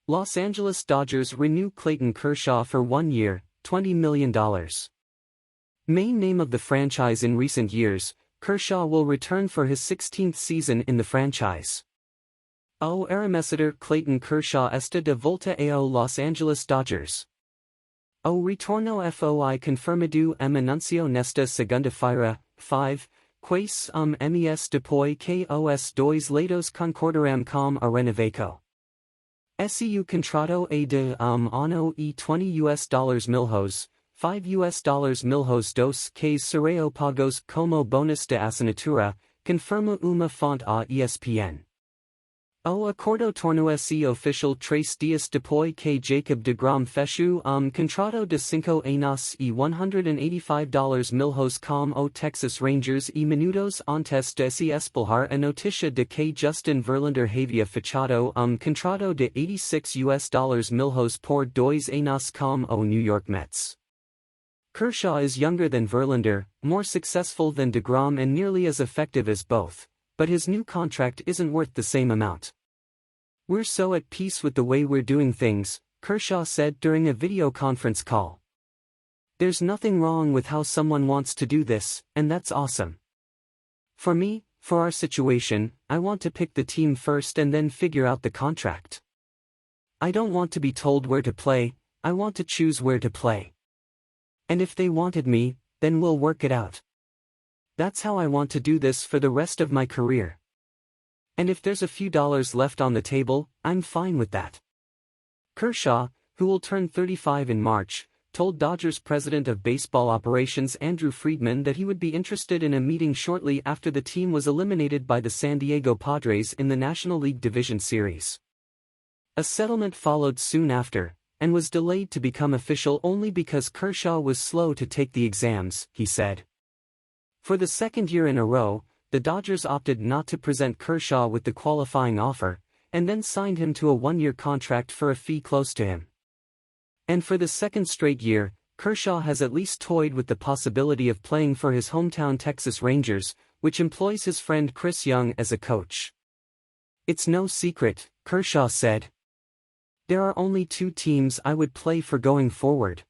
Los Angeles Dodgers renew Clayton Kershaw for 1 year, $20 million. Main name of the franchise in recent years, Kershaw will return for his 16th season in the franchise. O Aramesiter Clayton Kershaw está de volta ao Los Angeles Dodgers. O retorno foi confirmado anuncio nesta segunda-feira, 5, quais mes depois que os dois lados concordaram com a renovação. Seu contrato é de ano e $20 milhões, $5 milhões dos que serão pagos como bônus de assinatura, confirma uma fonte à ESPN. O acordo tornou-se oficial 3 dias depois que Jacob deGrom fechou contrato de 5 anos e $185 milhões com o Texas Rangers e minutos antes de se espalhar a notícia de que Justin Verlander havia fechado contrato de $86 milhões por 2 anos com o New York Mets. Kershaw is younger than Verlander, more successful than deGrom and nearly as effective as both, but his new contract isn't worth the same amount. We're so at peace with the way we're doing things, Kershaw said during a video conference call. There's nothing wrong with how someone wants to do this, and that's awesome. For me, for our situation, I want to pick the team first and then figure out the contract. I don't want to be told where to play, I want to choose where to play. And if they wanted me, then we'll work it out. That's how I want to do this for the rest of my career. And if there's a few dollars left on the table, I'm fine with that. Kershaw, who will turn 35 in March, told Dodgers president of baseball operations Andrew Friedman that he would be interested in a meeting shortly after the team was eliminated by the San Diego Padres in the National League Division Series. A settlement followed soon after, and was delayed to become official only because Kershaw was slow to take the exams, he said. For the second year in a row, the Dodgers opted not to present Kershaw with the qualifying offer, and then signed him to a 1-year contract for a fee close to him. And for the second straight year, Kershaw has at least toyed with the possibility of playing for his hometown Texas Rangers, which employs his friend Chris Young as a coach. It's no secret, Kershaw said. There are only 2 teams I would play for going forward.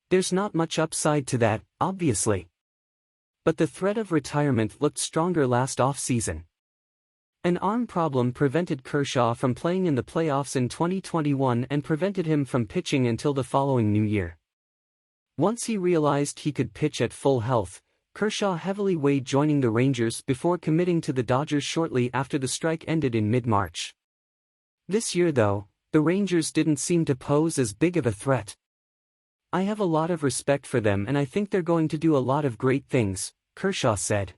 There's not much upside to that, obviously. But the threat of retirement looked stronger last offseason. An arm problem prevented Kershaw from playing in the playoffs in 2021 and prevented him from pitching until the following New Year. Once he realized he could pitch at full health, Kershaw heavily weighed joining the Rangers before committing to the Dodgers shortly after the strike ended in mid-March. This year though, the Rangers didn't seem to pose as big of a threat. I have a lot of respect for them and I think they're going to do a lot of great things, Kershaw said.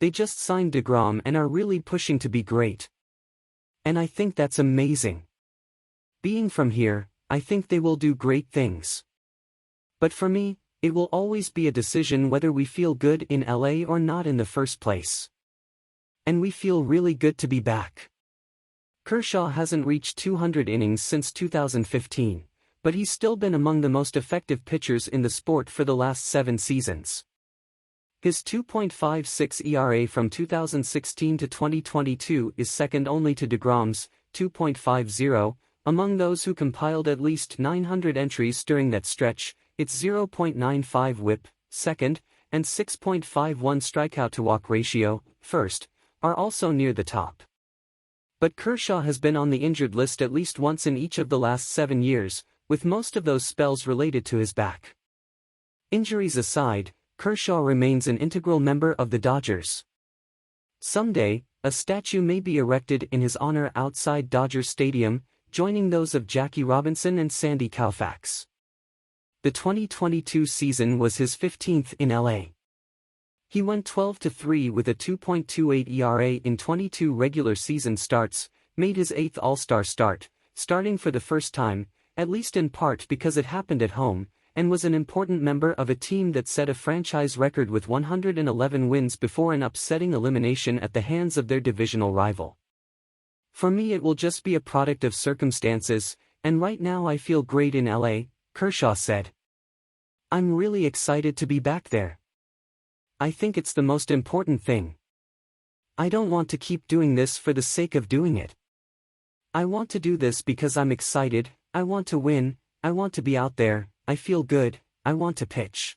They just signed deGrom and are really pushing to be great. And I think that's amazing. Being from here, I think they will do great things. But for me, it will always be a decision whether we feel good in LA or not in the first place. And we feel really good to be back. Kershaw hasn't reached 200 innings since 2015, but he's still been among the most effective pitchers in the sport for the last 7 seasons. His 2.56 ERA from 2016 to 2022 is second only to deGrom's 2.50. Among those who compiled at least 900 entries during that stretch, its 0.95 WHIP, second, and 6.51 strikeout-to-walk ratio, first, are also near the top. But Kershaw has been on the injured list at least once in each of the last 7 years, with most of those spells related to his back. Injuries aside, Kershaw remains an integral member of the Dodgers. Someday, a statue may be erected in his honor outside Dodger Stadium, joining those of Jackie Robinson and Sandy Koufax. The 2022 season was his 15th in LA. He went 12-3 with a 2.28 ERA in 22 regular season starts, made his 8th All-Star start, starting for the first time, at least in part because it happened at home, and was an important member of a team that set a franchise record with 111 wins before an upsetting elimination at the hands of their divisional rival. For me it will just be a product of circumstances, and right now I feel great in LA, Kershaw said. I'm really excited to be back there. I think it's the most important thing. I don't want to keep doing this for the sake of doing it. I want to do this because I'm excited, I want to win, I want to be out there, I feel good, I want to pitch.